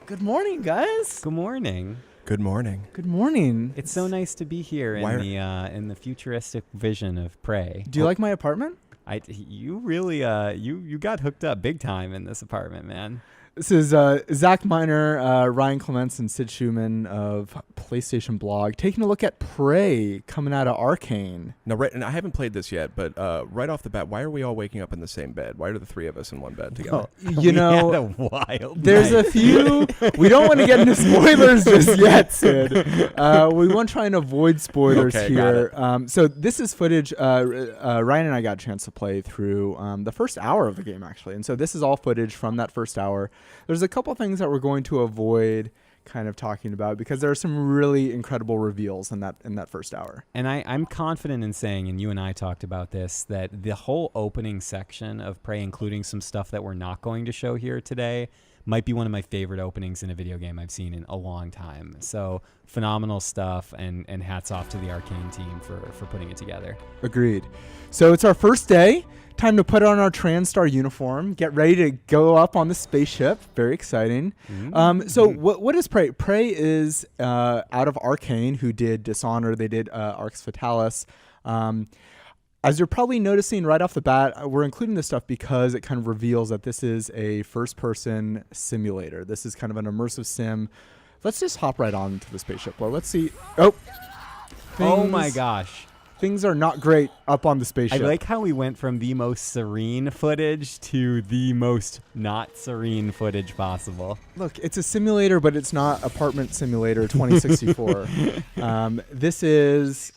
Good morning, guys. Good morning. Good morning. Good morning. It's so nice to be here in the futuristic vision of Prey. Do you like my apartment? You really you got hooked up big time in this apartment, man. This is Zach Miner, Ryan Clements, and Sid Schumann of PlayStation Blog taking a look at Prey coming out of Arcane. Now, and I haven't played this yet, but right off the bat, why are we all waking up in the same bed? Why are the three of us in one bed together? You know, we had a wild there's night. a few. We don't want to get into spoilers just yet, Sid. We want to try and avoid spoilers here. So this is footage. Ryan and I got a chance to play through the first hour of the game, actually. And so this is all footage from that first hour. There's a couple things that we're going to avoid kind of talking about because there are some really incredible reveals in that first hour. And I'm confident in saying, and you and I talked about this, that the whole opening section of Prey, including some stuff that we're not going to show here today, might be one of my favorite openings in a video game I've seen in a long time. So phenomenal stuff, and hats off to the Arcane team for putting it together. Agreed. So it's our first day. Time to put on our TranStar uniform, get ready to go up on the spaceship. Very exciting. So what is Prey? Prey is out of Arcane, who did Dishonored. They did Arx Fatalis. As you're probably noticing right off the bat, we're including this stuff because it kind of reveals that this is a first-person simulator. This is kind of an immersive sim. Let's just hop right on to the spaceship. Well, let's see. Oh my gosh. Things are not great up on the spaceship. I like how we went from the most serene footage to the most not serene footage possible. Look, it's a simulator, but it's not Apartment Simulator 2064. This is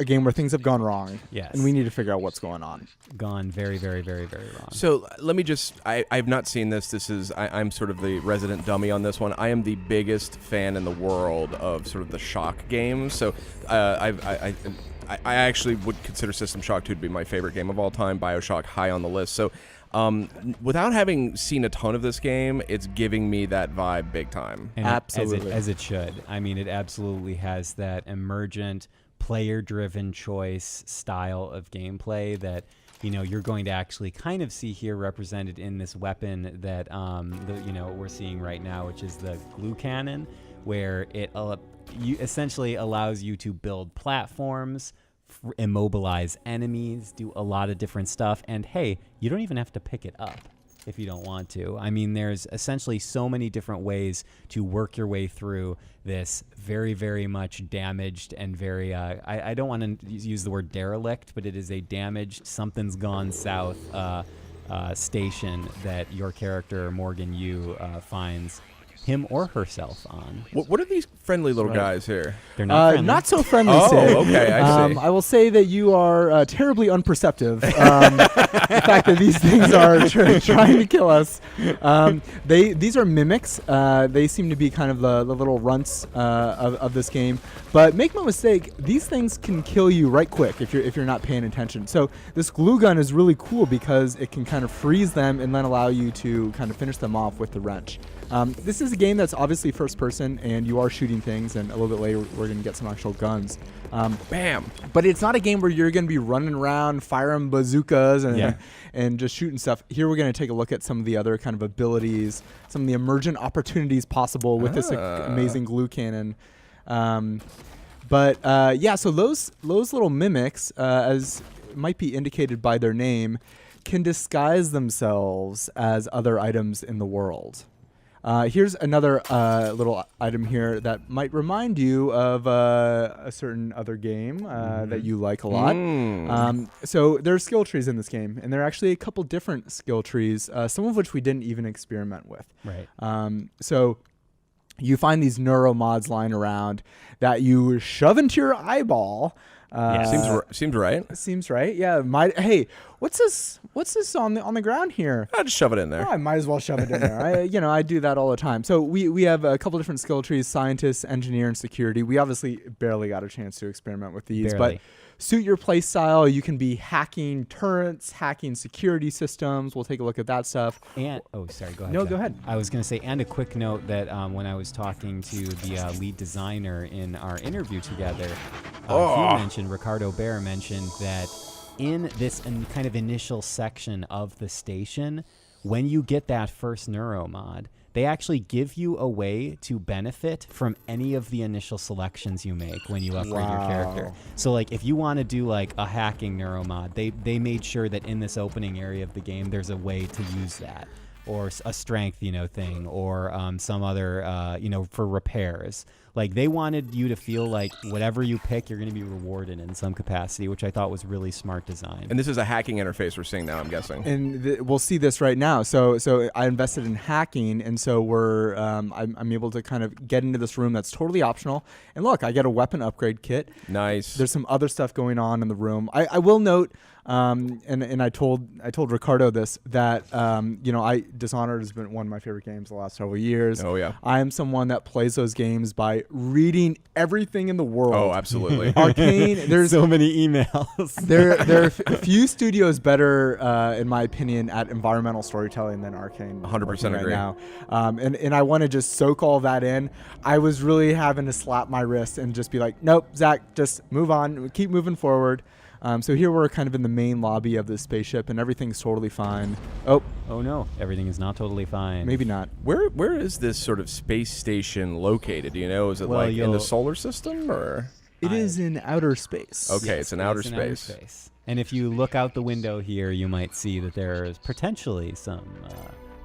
a game where things have gone wrong. Yes. And we need to figure out what's going on. Gone very, very, very, very wrong. So let me just, I've not seen this. I'm sort of the resident dummy on this one. I am the biggest fan in the world of sort of the shock games. So I actually would consider System Shock 2 to be my favorite game of all time. BioShock high on the list. So without having seen a ton of this game, it's giving me that vibe big time. And absolutely. As it should. I mean, it absolutely has that emergent, player-driven choice style of gameplay that you're going to actually kind of see here represented in this weapon that we're seeing right now, which is the glue cannon, where it essentially allows you to build platforms, immobilize enemies, do a lot of different stuff, and hey, you don't even have to pick it up if you don't want to. I mean, there's essentially so many different ways to work your way through this very, very much damaged and very, I don't want to use the word derelict, but it is a damaged, something's gone south station that your character, Morgan Yu, finds him or herself on. What are these friendly little guys here? They're not friendly. Not so friendly, Oh, Sid. okay, I see. I will say that you are terribly unperceptive. The fact that these things are trying to kill us. These are mimics. They seem to be kind of the little runts of this game. But make no mistake, these things can kill you right quick if you're not paying attention. So this glue gun is really cool because it can kind of freeze them and then allow you to kind of finish them off with the wrench. This is a game that's obviously first person, and you are shooting things, and a little bit later we're going to get some actual guns. Bam! But it's not a game where you're going to be running around firing bazookas and just shooting stuff. Here we're going to take a look at some of the other kind of abilities, some of the emergent opportunities possible with this amazing glue cannon. So those little mimics, as might be indicated by their name, can disguise themselves as other items in the world. Here's another little item here that might remind you of a certain other game that you like a lot. So there are skill trees in this game, and there are actually a couple different skill trees, some of which we didn't even experiment with. Right. So you find these neuromods lying around that you shove into your eyeball. Seems right. Seems right. Yeah. Hey, what's this on the ground here? I'll just shove it in there. Oh, I might as well shove it in there. I do that all the time. So we have a couple different skill trees: scientist, engineer, and security. We obviously barely got a chance to experiment with these, but suit your play style. You can be hacking turrets, hacking security systems. We'll take a look at that stuff. And sorry, go ahead. No, Jeff. go ahead. I was going to say, and a quick note that when I was talking to the lead designer in our interview together, Ricardo Bear mentioned that in this kind of initial section of the station, when you get that first neuro mod, they actually give you a way to benefit from any of the initial selections you make when you upgrade your character. So like if you want to do like a hacking neuro mod, they made sure that in this opening area of the game there's a way to use that, or a strength thing, or some other for repairs. Like they wanted you to feel like whatever you pick, you're going to be rewarded in some capacity, which I thought was really smart design. And this is a hacking interface we're seeing now, I'm guessing. And we'll see this right now. So I invested in hacking, and so we're I'm able to kind of get into this room that's totally optional. And look, I get a weapon upgrade kit. Nice. There's some other stuff going on in the room. I will note, and I told Ricardo this, that Dishonored has been one of my favorite games the last several years. Oh yeah. I am someone that plays those games by reading everything in the world. Oh, absolutely. Arcane. There's so many emails. there are few studios better, in my opinion, at environmental storytelling than Arcane. 100% agree. Right now. And I want to just soak all that in. I was really having to slap my wrist and just be like, nope, Zach, just move on, keep moving forward. So here we're kind of in the main lobby of the spaceship, and everything's totally fine. Oh no, everything is not totally fine. Maybe not. Where is this sort of space station located? Do you know? Is it in the solar system, or? It is in outer space. Okay, yes, it's in outer space. And if you look out the window here, you might see that there is potentially some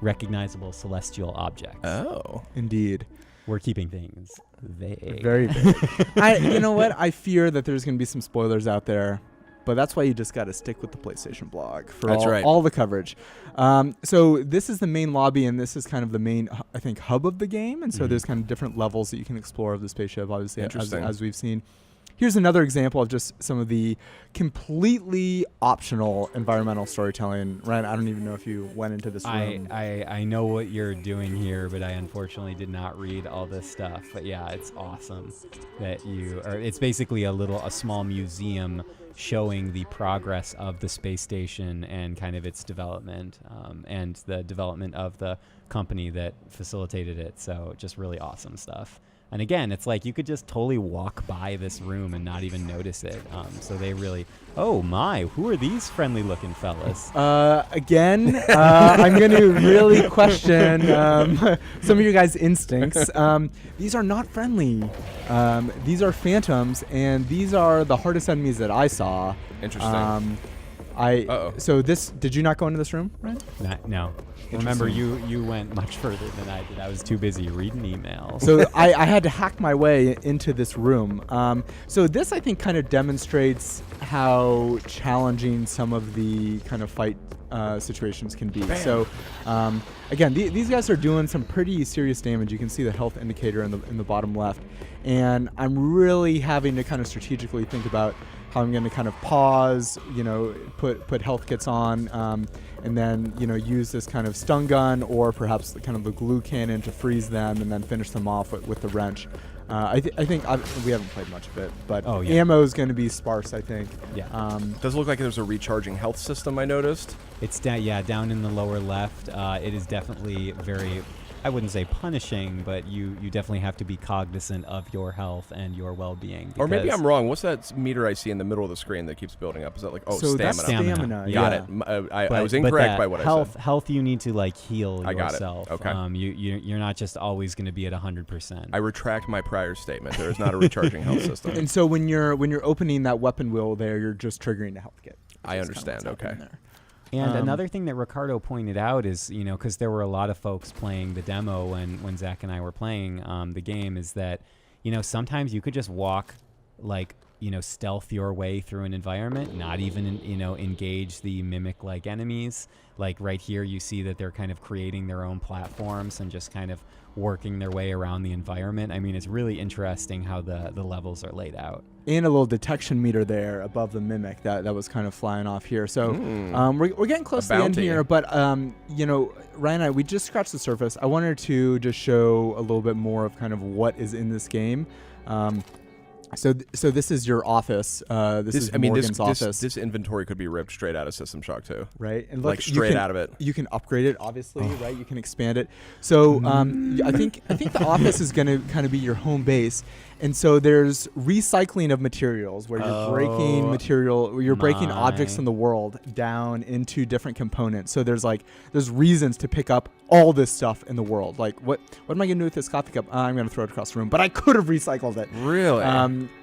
recognizable celestial objects. Oh, indeed. We're keeping things vague. Very vague. You know what? I fear that there's going to be some spoilers out there. But that's why you just got to stick with the PlayStation blog for all the coverage. So this is the main lobby, and this is kind of the main, I think, hub of the game. And so there's kind of different levels that you can explore of the spaceship, obviously, as we've seen. Here's another example of just some of the completely optional environmental storytelling. Ryan, I don't even know if you went into this room. I know what you're doing here, but I unfortunately did not read all this stuff. But yeah, it's awesome that it's basically a small museum showing the progress of the space station and kind of its development, and the development of the company that facilitated it. So just really awesome stuff. And again, it's like you could just totally walk by this room and not even notice it. So they really, oh my, who are these friendly looking fellas? Again, I'm going to really question some of you guys' instincts. These are not friendly. These are phantoms, and these are the hardest enemies that I saw. Interesting. So did you not go into this room, Ryan? No. Remember, you went much further than I did. I was too busy reading emails. So I had to hack my way into this room. So this, I think, kind of demonstrates how challenging some of the kind of fight situations can be. Bam. So again, these guys are doing some pretty serious damage. You can see the health indicator in the bottom left. And I'm really having to kind of strategically think about how I'm going to kind of pause, put health kits on, and then, use this kind of stun gun or perhaps the kind of the glue cannon to freeze them and then finish them off with the wrench. I think we haven't played much of it, but ammo is going to be sparse, I think. Yeah. Does look like there's a recharging health system, I noticed. It's down in the lower left. It is definitely very, I wouldn't say punishing, but you definitely have to be cognizant of your health and your well-being. Or maybe I'm wrong. What's that meter I see in the middle of the screen that keeps building up? Is that so stamina? That's stamina. Got it. I was incorrect by what I said. Health you need to heal I got yourself. It. Okay. You're not just always going to be at 100%. I retract my prior statement. There is not a recharging health system. And so when you're opening that weapon wheel there, you're just triggering the health kit. I understand. Okay. And another thing that Ricardo pointed out is, because there were a lot of folks playing the demo when Zach and I were playing the game, is that, sometimes you could just walk, stealth your way through an environment, not even, engage the mimic-like enemies. Like right here, you see that they're kind of creating their own platforms and just kind of working their way around the environment. I mean, it's really interesting how the levels are laid out. And a little detection meter there above the mimic that was kind of flying off here. So we're getting close to the end here, but Ryan and I, we just scratched the surface. I wanted to just show a little bit more of kind of what is in this game. So this is your office. This is Morgan's office. This inventory could be ripped straight out of System Shock 2. Right, and like straight out of it. You can upgrade it, obviously, right? You can expand it. So I think the office is going to kind of be your home base, and so there's recycling of materials where you're breaking material, where you're breaking objects in the world down into different components. So there's reasons to pick up all this stuff in the world. Like what am I going to do with this coffee cup? I'm going to throw it across the room, but I could have recycled it. Really?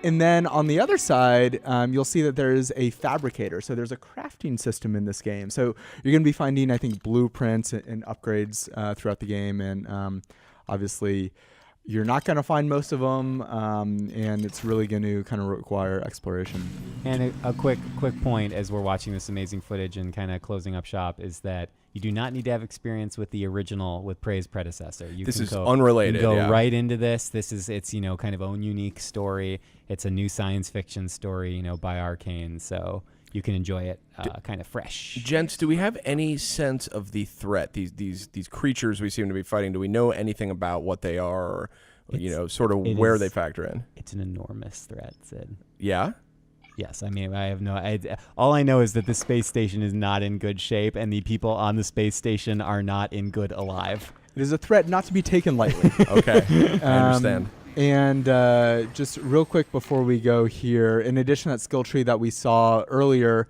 And then on the other side, you'll see that there's a fabricator. So there's a crafting system in this game. So you're going to be finding, I think, blueprints and upgrades throughout the game. And obviously, you're not going to find most of them. And it's really going to kind of require exploration. And a quick point as we're watching this amazing footage and kind of closing up shop is that you do not need to have experience with the original, with Prey's predecessor. This is unrelated. You can go right into this. It's kind of own unique story. It's a new science fiction story, by Arcane. So you can enjoy it kind of fresh. Gents, do we have any sense of the threat? These creatures we seem to be fighting. Do we know anything about what they are, or sort of where they factor in? It's an enormous threat, Sid. Yeah. Yes, I mean, all I know is that the space station is not in good shape, and the people on the space station are not in good alive. It is a threat not to be taken lightly. Okay, I understand. And just real quick before we go here, in addition to that skill tree that we saw earlier,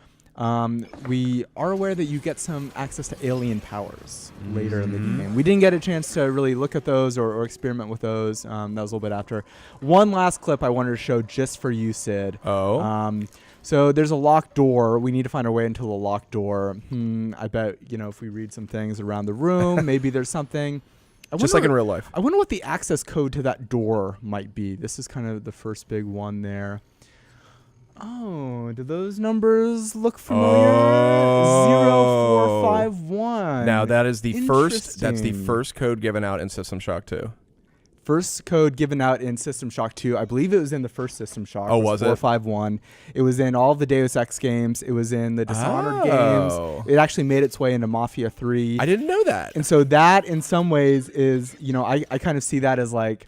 we are aware that you get some access to alien powers later in the game. We didn't get a chance to really look at those or experiment with those. That was a little bit after. One last clip I wanted to show just for you, Sid. Oh. So there's a locked door. We need to find our way into the locked door. I bet, if we read some things around the room, maybe there's something. Just like in real life. I wonder what the access code to that door might be. This is kind of the first big one there. Oh, do those numbers look familiar? 0451. Now that is the first. That's the first code given out in System Shock 2. First code given out in System Shock 2. I believe it was in the first System Shock. Oh, was it? 451. It was in all of the Deus Ex games. It was in the Dishonored games. It actually made its way into Mafia 3. I didn't know that. And so that, in some ways, is, I kind of see that as like,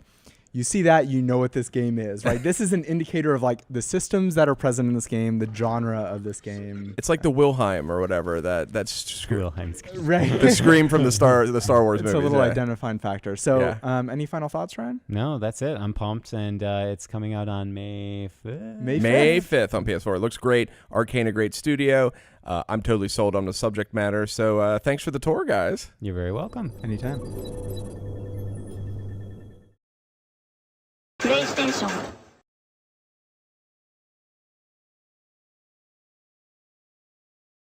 you see that, you know what this game is, right? This is an indicator of like the systems that are present in this game, the genre of this game. It's like the Wilhelm or whatever that's Wilhelm's right. The scream from the Star Wars movies. It's a little identifying factor. So, any final thoughts, Ryan? No, that's it. I'm pumped, and it's coming out on May 5th. May 5th on PS4. It looks great. Arcane, a great studio. I'm totally sold on the subject matter. So thanks for the tour, guys. You're very welcome. Anytime. プレイステーション